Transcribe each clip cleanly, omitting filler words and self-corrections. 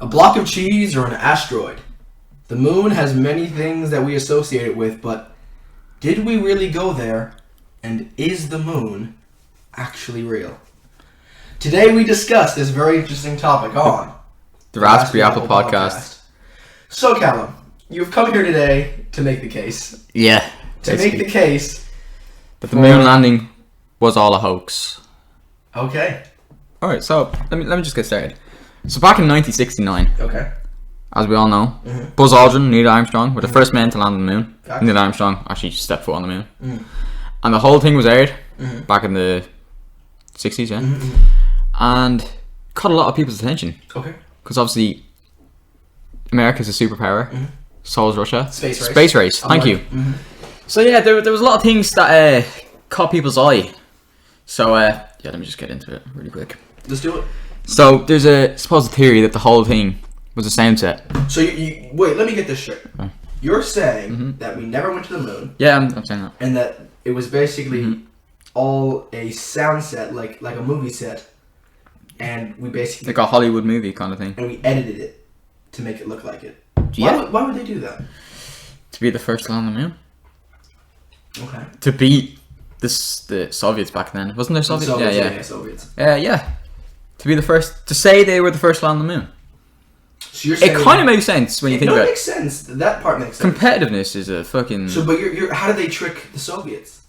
A block of cheese or an asteroid? The moon has many things that we associate it with, but did we really go there? And is the moon actually real? Today we discuss this very interesting topic on the Raspy Apple Podcast. So, Callum, you've come here today to make the case. Yeah. To make the case that the moon landing was all a hoax. Okay. Alright, so let me just get started. So back in 1969, okay, as we all know, Buzz Aldrin, Neil Armstrong were the first men to land on the moon. Gotcha. Neil Armstrong actually stepped foot on the moon. And the whole thing was aired back in the 60s, yeah? And caught a lot of people's attention. Okay. Because obviously, America's a superpower. So is Russia. Space race. Thank you. So yeah, there was a lot of things that caught people's eye. So yeah, let me just get into it really quick. Let's do it. So there's a supposed theory that the whole thing was a sound set. So you wait, let me get this straight. You're saying that we never went to the moon. Yeah, I'm saying that. And that it was basically all a sound set, like a movie set, and we basically like a Hollywood movie kind of thing. And we edited it to make it look like it. Yeah. Why would they do that? To be the first to land on the moon. Okay. To beat the Soviets back then, wasn't there Soviets? Yeah, Soviets. Yeah. To be the first, to say they were the first to land on the moon. So you're saying it kind of makes sense when you think about it. It makes sense. That part makes sense. Competitiveness is a fucking. So, but you're how did they trick the Soviets?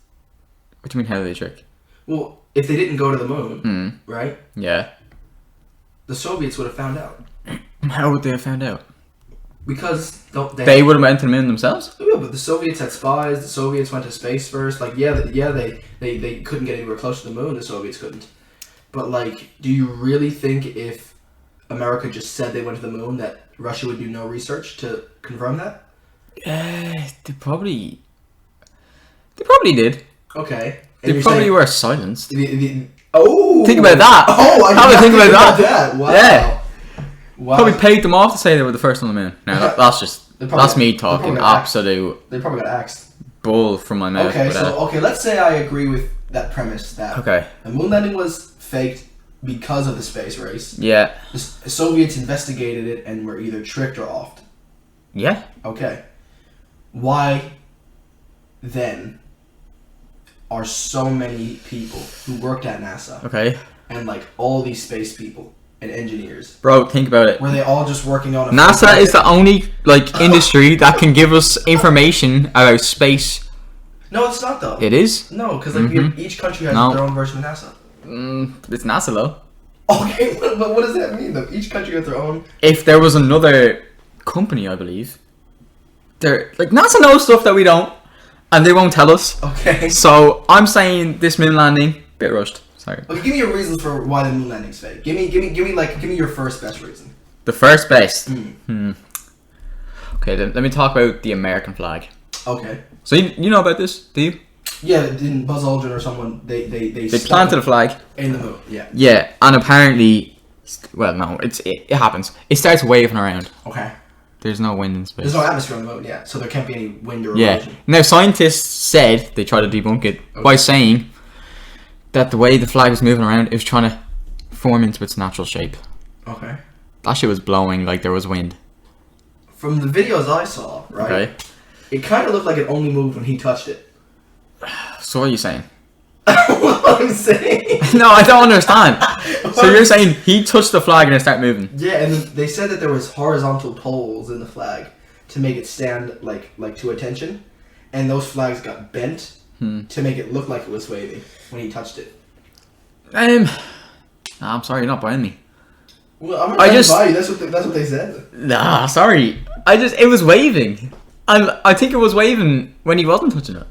What do you mean? How did they trick? Well, if they didn't go to the moon, right? Yeah. The Soviets would have found out. How would they have found out? Because they would have went to the moon themselves. Yeah, but the Soviets had spies. The Soviets went to space first. Like, they couldn't get anywhere close to the moon. The Soviets couldn't. But like, do you really think if America just said they went to the moon that Russia would do no research to confirm that? They probably did. Okay. They probably were silenced. Think about that. Oh, how would think about that? Wow. Yeah. Wow. Probably paid them off to say they were the first on the moon. Now that's me talking absolute. They probably got axed. Bull from my mouth. Okay, let's say I agree with that premise that the moon landing was faked because of the space race. Yeah. The Soviets investigated it and were either tricked or offed. Yeah. Okay. Why then are so many people who worked at NASA and like all these space people and engineers, bro, think about it, were they all just working on NASA is the only industry that can give us information about space? No, it's not though. It is? No, because each country has their own version of NASA. It's NASA though. Okay, but what does that mean though? Each country has their own. If there was another company, I believe, NASA knows stuff that we don't, and they won't tell us. Okay. So I'm saying this moon landing, bit rushed. Sorry. Okay, give me your reasons for why the moon landing's fake. Give me your first best reason. The first best. Okay, then let me talk about the American flag. Okay. So you know about this, do you? Yeah, didn't Buzz Aldrin or someone they planted a flag in the moon? Yeah. Yeah, and apparently, well, no, it happens. It starts waving around. Okay. There's no wind in space. There's no atmosphere on the moon, yeah. So there can't be any wind or erosion. Yeah. Now scientists said they tried to debunk it by saying that the way the flag was moving around, it was trying to form into its natural shape. Okay. That shit was blowing like there was wind. From the videos I saw, right? Okay. It kind of looked like it only moved when he touched it. So what are you saying? What I'm saying? No, I don't understand. So you're saying he touched the flag and it started moving? Yeah, and they said that there was horizontal poles in the flag to make it stand like to attention, and those flags got bent to make it look like it was waving when he touched it. I'm sorry, you're not buying me. Well, I'm not trying to buy you. That's what they said. Nah, sorry. It was waving. I think it was waving when he wasn't touching it.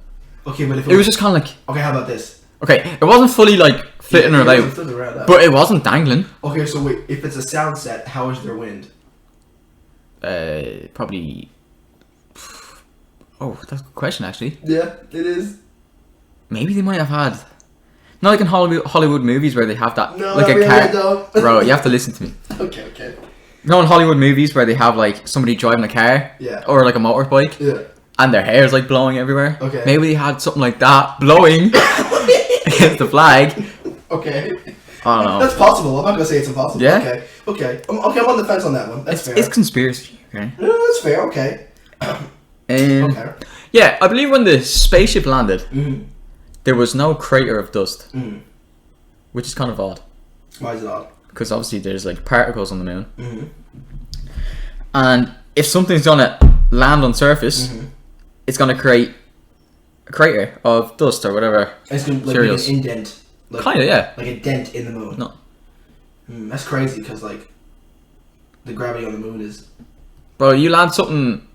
Okay, but if it was just kind of like. Okay, how about this? Okay, it wasn't fully flitting around, but it wasn't dangling. Okay, so wait, if it's a sound set, how is there wind? Probably. Oh, that's a good question, actually. Yeah, it is. Maybe they might have had. Not like in Hollywood movies where they have that no, like a really car. don't. Bro, you have to listen to me. Okay. You know in Hollywood movies where they have somebody driving a car, or like a motorbike, and their hair is blowing everywhere. Okay. Maybe they had something like that blowing against the flag. Okay. I don't know. That's possible. I'm not gonna say it's impossible. Yeah. Okay. I'm on the fence on that one. That's fair. It's conspiracy. Okay. No, that's fair. Okay. Okay. Yeah, I believe when the spaceship landed, Mm-hmm. there was no crater of dust, Mm-hmm. which is kind of odd. Why is it odd? Because obviously there's like particles on the moon, Mm-hmm. and if something's gonna land on surface, Mm-hmm. it's gonna create a crater of dust or whatever. It's gonna like Serious. make an indent. Like, Kinda, yeah. Like a dent in the moon. No. That's crazy because like the gravity on the moon is. But you land something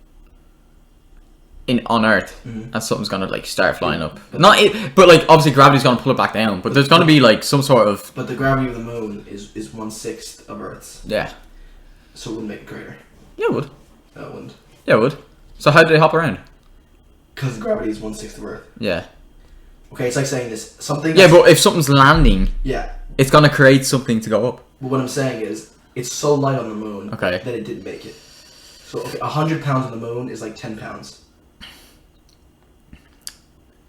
on Earth, Mhm. and something's gonna like start flying up. But like obviously gravity's gonna pull it back down. But there's gonna be like some sort of But the gravity of the moon is 1/6 of Earth's, yeah. so it wouldn't make a crater. Yeah, it would. No, it wouldn't. Yeah, it would. So how do they hop around? Because the gravity is 1/6 of Earth. Yeah. Okay, it's like saying this something. Yeah, but if something's landing, Yeah, it's gonna create something to go up. but what I'm saying is it's so light on the moon Okay. that it didn't make it. So 100 pounds on the moon is like 10 pounds.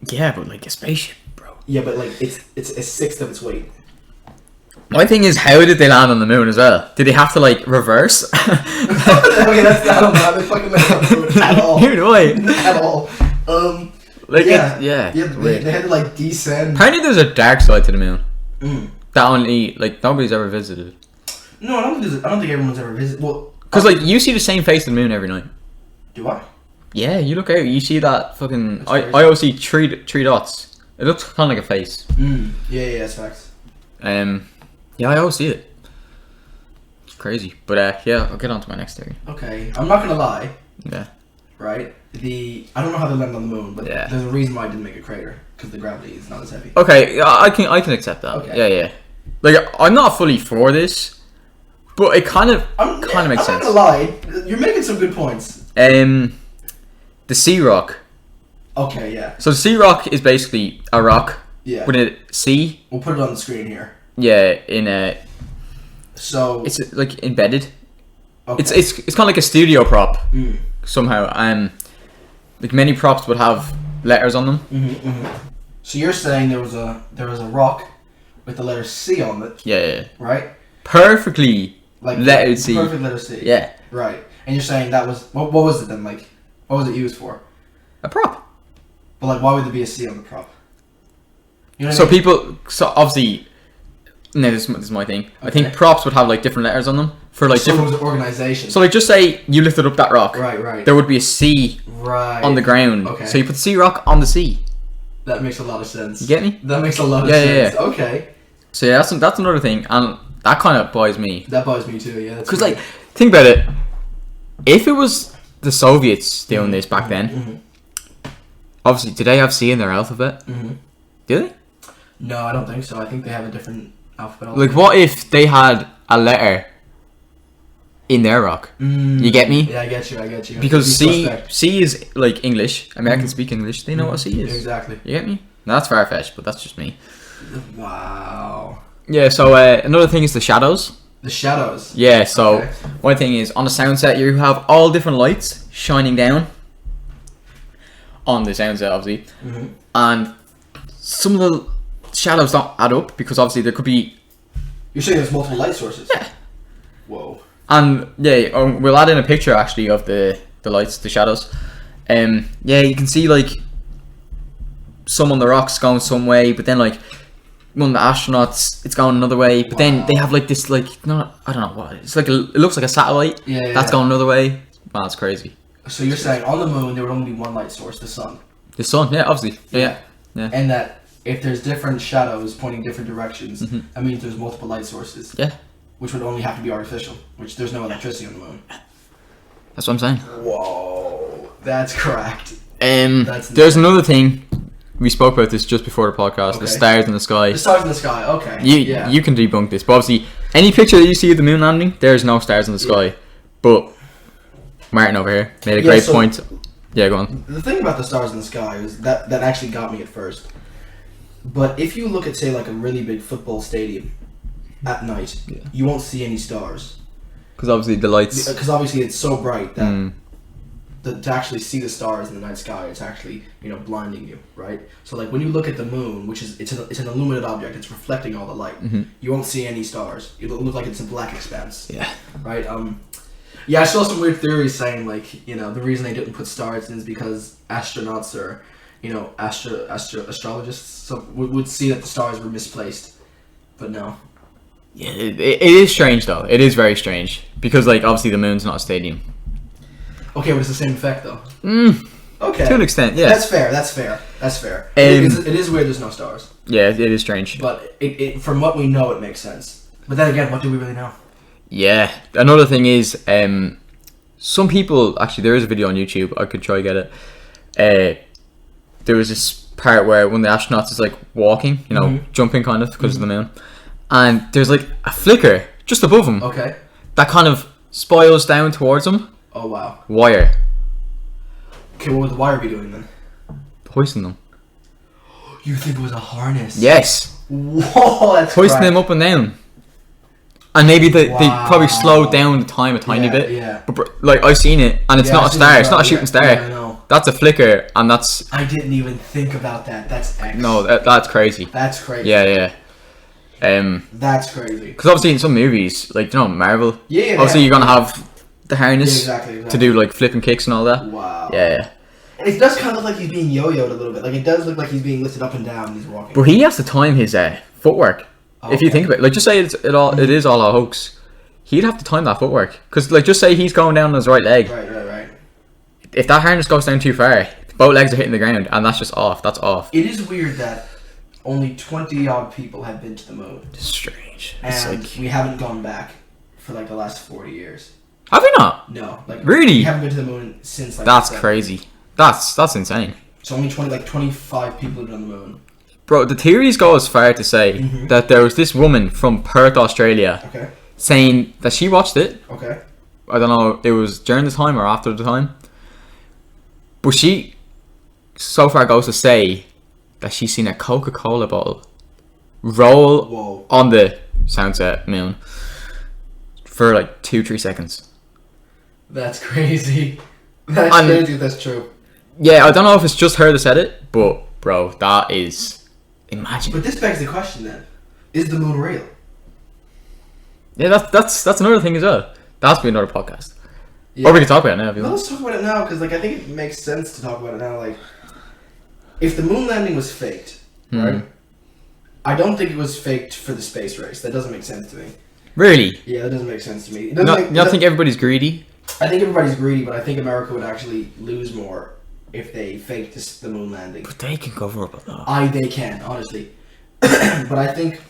Yeah, but like a spaceship, bro. Yeah, but like it's a sixth of its weight. My thing is, how did they land on the moon as well? Did they have to like reverse? Okay, I don't know. I haven't fucking messed up the moon at all. Neither do I. At all. Like Yeah. yeah. They had to like descend. Apparently, there's a dark side to the moon Mm. that only like nobody's ever visited. No, I don't think everyone's ever visited. Well, Because like you see the same face of the moon every night. do I? Yeah, you look out, you see that fucking. That's I crazy. always see three dots. It looks kind of like a face. Yeah, that's facts. Yeah, I always see it. It's crazy, but yeah, I'll get on to my next theory. Okay, I'm not gonna lie. Yeah. Right? I don't know how they landed on the moon, but Yeah. there's a reason why I didn't make a crater because the gravity is not as heavy. Okay, yeah, I can accept that. Okay. Yeah. Like I'm not fully for this, but it kind of makes I'm sense. not gonna lie. You're making some good points. The sea rock. Okay, yeah, So the sea rock is basically a rock yeah. with a sea. We'll put it on the screen here. Yeah, in a. So It's like embedded. okay. It's kind of like a studio prop Mm. somehow. Like many props would have letters on them. So you're saying there was a rock with the letter C on it, Yeah. right? Perfectly Like lettered C. Perfect letter C. Yeah. Right. And you're saying that was what was it then? Like, what was it used for? A prop. But like, why would there be a C on the prop? You know what So I mean? people, so obviously, no, this is my thing. I think Okay. props would have like different letters on them for like So it different. was an organization. So like, just say you lifted up that rock. Right. There would be a C Right. on the ground. Okay. So you put the C rock on the C. That makes a lot of sense. You get me? That makes a lot of Yeah, sense. yeah. Okay. So yeah, that's another thing, and that kind of buys me. That bugs me too. Yeah. Because like, think about it. If it was the Soviets doing this back then, obviously, did they have C in their alphabet? Mm-hmm. Do they? No, I don't think so. I think they have a different alphabet. Like, what if they had a letter in their rock? You get me? Yeah, I get you. Because Be suspect. C is like English. Americans speak English. They know what C is. Exactly. You get me? Now, that's far fetched, but that's just me. Wow. Yeah. So another thing is the shadows. The shadows. Yeah. So Okay. one thing is on the sound set you have all different lights shining down on the sound set, obviously, and some of the shadows don't add up because obviously there could be. You're saying there's multiple light sources? Yeah. Whoa. And yeah, we'll add in a picture actually of the lights, the shadows. Yeah, you can see like some on the rocks going some way, but then like one of the astronauts, it's going another way. But then they have like this like I don't know what it's like. It looks like a satellite. Yeah. That's going another way. Wow, that's crazy. So you're saying on the moon there would only be one light source, the sun, The sun, yeah, obviously, yeah. and that if there's different shadows pointing different directions, that means there's multiple light sources. Yeah. Which would only have to be artificial, which there's no electricity on the moon. That's what I'm saying. Whoa, that's correct. There's another thing. We spoke about this just before the podcast. The Okay. stars in the sky. The stars in the sky. Okay. You can debunk this, but obviously, any picture that you see of the moon landing, there's no stars in the sky. But Martin over here made a great point. Yeah, go on. The thing about the stars in the sky is that actually got me at first. But if you look at, say, like a really big football stadium at night, you won't see any stars. Because obviously the lights. Because obviously it's so bright that to actually see the stars in the night sky, it's actually, blinding you, right? So like when you look at the moon, which is it's an illuminated object, it's reflecting all the light. You won't see any stars. It'll look like it's a black expanse. Yeah. Right. Yeah, I saw some weird theories saying like the reason they didn't put stars in is because astronauts or astrologists would see that the stars were misplaced, but no. Yeah, it is strange though. It is very strange because like obviously the moon's not a stadium. Okay, but it's the same effect though. Okay. To an extent, yeah. That's fair. It is weird. There's no stars. Yeah, it is strange. But it from what we know, it makes sense. But then again, what do we really know? Yeah. Another thing is, some people actually there is a video on YouTube. I could try to get it. There was this part where one of the astronauts is like walking, jumping kind of because of the moon, and there's like a flicker just above him. Okay. That kind of spirals down towards him. Oh wow. Wire. Okay, what would the wire be doing then? Hoisting them. You think it was a harness? Yes. Whoa, that's hoisting them up and down. And maybe they probably slowed down the time a tiny bit. Yeah. But like I've seen it, and it's not a star. It's not a shooting star. Yeah, I know. That's a flicker, and that's. I didn't even think about that. That's X. No, that's crazy. That's crazy. Yeah. That's crazy. Because obviously in some movies, like Marvel. Yeah. Obviously you're gonna have the harness exactly. to do like flipping kicks and all that. Wow. Yeah. And it does kind of look like he's being yo-yoed a little bit. Like it does look like he's being lifted up and down when he's walking. But he has to time his footwork. Okay. If you think about it, like just say it is all a hoax. He'd have to time that footwork because, like, just say he's going down on his right leg. Right. If that harness goes down too far, both legs are hitting the ground, and that's just off. That's off. It is weird that only 20 odd people have been to the moon. It's strange. And it's we haven't gone back for like the last 40 years. Have we not? No. Like really? We haven't been to the moon since like. That's crazy. That's insane. So only 25 people have been on the moon. Bro, the theories go as far to say that there was this woman from Perth, Australia. Okay. Saying that she watched it. Okay. I don't know, it was during the time or after the time. But she so far goes to say that she's seen a Coca-Cola bottle roll on the sunset moon for like 2-3 seconds. That's crazy. That's crazy. That's true. Yeah, I don't know if it's just her that said it, but bro, that is imagine. But this begs the question then: is the moon real? Yeah, that's another thing as well. That has to be another podcast. Yeah. Or we can talk about it now if you want. Let's talk about it now because like I think it makes sense to talk about it now. Like, if the moon landing was faked, right? I don't think it was faked for the space race. That doesn't make sense to me. Really? Yeah, that doesn't make sense to me. You don't think everybody's greedy? I think everybody's greedy, but I think America would actually lose more if they faked the moon landing. But they can cover up that. They can, honestly. But I think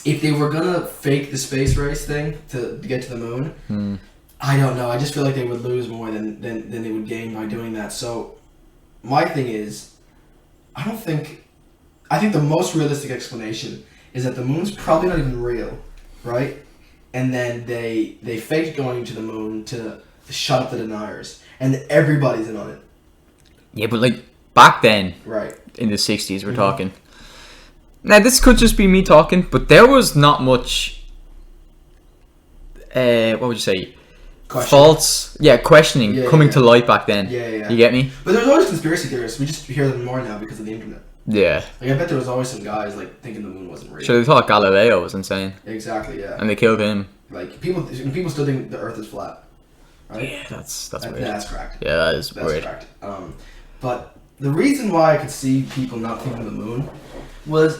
if they were gonna fake the space race thing to get to the moon, I don't know. I just feel like they would lose more than they would gain by doing that. So my thing is, I think the most realistic explanation is that the moon's probably not even real, right? And then they faked going to the moon to shut up the deniers, and everybody's in on it. Yeah, but like back then, right in the 60s, we're talking. Now this could just be me talking, but there was not much. What would you say? False, questioning coming to light back then. Yeah. You get me? But there's always conspiracy theorists. We just hear them more now because of the internet. Yeah. Like I bet there was always some guys like thinking the moon wasn't real. So they thought Galileo was insane. Exactly. Yeah. And they killed him. Like people still think the Earth is flat. Right? Yeah, that's weird. That's correct. Yeah, that's weird. Correct. But the reason why I could see people not thinking the moon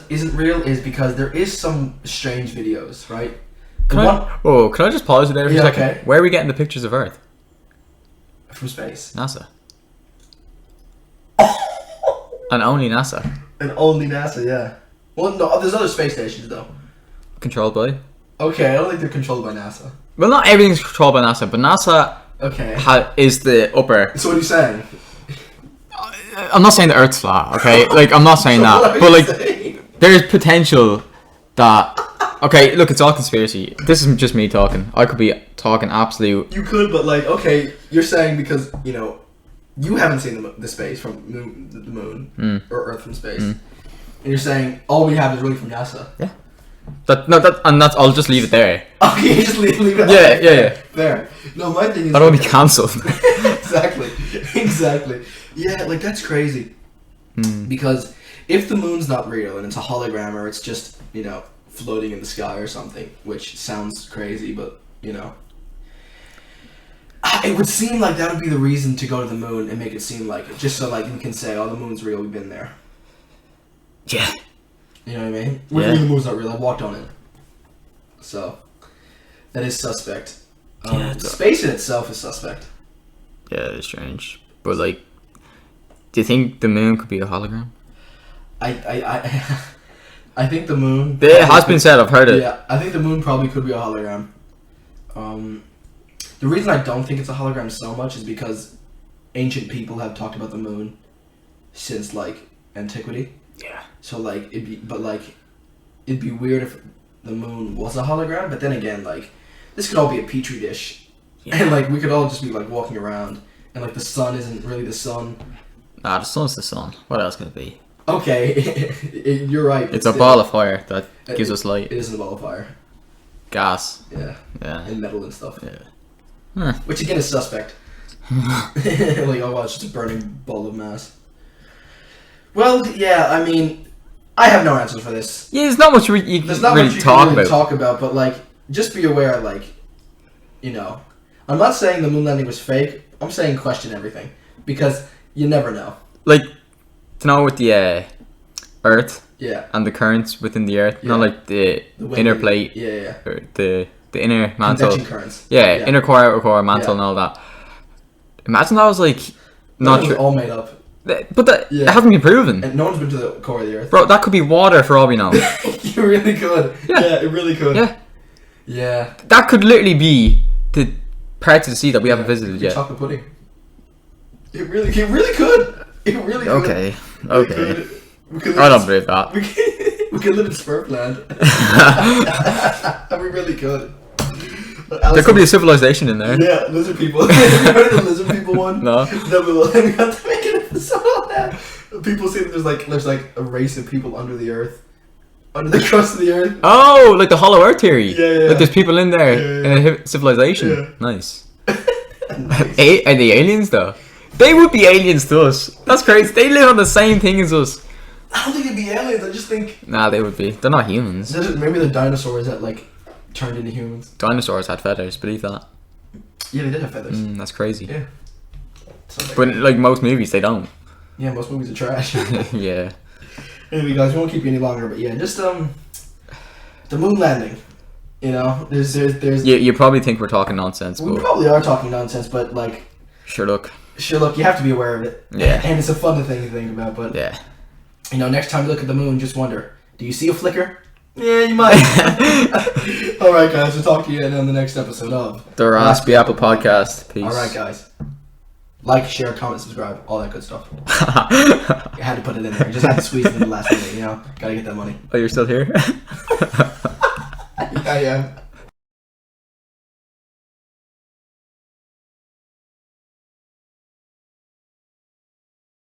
isn't real is because there is some strange videos, right? Can I just pause you there for a second? Okay. Where are we getting the pictures of Earth? From space. NASA. And only NASA. And only NASA, yeah. Well, no, there's other space stations though. Controlled by? Okay, I don't think they're controlled by NASA. Well, not everything's controlled by NASA, but NASA is the upper. So what are you saying? I'm not saying the Earth's flat, okay? Like, I'm not saying that. But, like, there's potential that... Okay, look, it's all conspiracy. This is just me talking. I could be talking absolute... You could, but, like, okay, you're saying because, you haven't seen the space from the moon or Earth from space. And you're saying all we have is really from NASA. Yeah. I'll just leave it there. Okay, just leave it. Yeah. There. No, my thing is. I don't want to be cancelled. Exactly. Yeah, like that's crazy. Because if the moon's not real and it's a hologram or it's just, you know, floating in the sky or something, which sounds crazy, but, you know, it would seem like that would be the reason to go to the moon and make it seem like it, just so like we can say, oh, the moon's real, we've been there. Yeah. You know what I mean? What do you mean the moon's not real? I walked on it. So, that is suspect. Space in itself is suspect. Yeah, it's strange. But, like, do you think the moon could be a hologram? I think the moon... It has been said, I've heard it. Yeah, I think the moon probably could be a hologram. The reason I don't think it's a hologram so much is because ancient people have talked about the moon since, like, antiquity. Yeah. So, like, it'd be weird if the moon was a hologram, but then again, like, this could all be a petri dish. Yeah. And, like, we could all just be, like, walking around, and, like, the sun isn't really the sun. Nah, the sun's the sun. What else could it be? Okay, you're right. It's a ball of fire that gives us light. It isn't a ball of fire. Gas. Yeah. And metal and stuff. Yeah. Huh. Which again is suspect. Like, oh well, it's just a burning ball of mass. Well, yeah, I mean, I have no answers for this. Yeah, there's not much you can really talk about. But, like, just be aware, like, you know, I'm not saying the moon landing was fake. I'm saying question everything. Because you never know. Like, to know with the Earth and the currents within the Earth, not like the inner plate, or the inner mantle, convection currents, inner core, outer core, mantle, and all that. Imagine that was like not true. All made up, but it hasn't been proven. And no one's been to the core of the Earth, bro. That could be water for all we know. You really could. Yeah, it really could. Yeah. That could literally be the parts of the sea that we haven't visited yet. Chocolate pudding. It really could. It really could. Okay. I don't believe that. We could live in Spurfland. We really could. There could be a civilization in there. Yeah, lizard people. Have you heard of the lizard people one? No. We have to make an episode on that. People say that there's like a race of people under the earth. Under the crust of the earth. Oh, like the hollow earth theory. Yeah. Like there's people in there in a civilization. Yeah. Nice. Are they aliens though? They would be aliens to us. That's crazy. They live on the same thing as us. I don't think they'd be aliens. I just think... Nah, they would be. They're not humans. Maybe the dinosaurs that, like, turned into humans. Dinosaurs had feathers. Believe that. Yeah, they did have feathers. That's crazy. Yeah. But, like, most movies, they don't. Yeah, most movies are trash. Yeah. Anyway, guys, we won't keep you any longer, but yeah, just, the moon landing. You know, there's... You probably think we're talking nonsense, We probably are talking nonsense, but, like... Sure, look, you have to be aware of it. Yeah. And it's a fun thing to think about, but... Yeah. You know, next time you look at the moon, just wonder, do you see a flicker? Yeah, you might. Alright, guys, we'll talk to you on the next episode of the Raspy Apple Podcast. Peace. Alright, guys. Like, share, comment, subscribe, all that good stuff. You had to put it in there. You just had to squeeze it in the last minute, you know? Gotta get that money. Oh, you're still here? I am.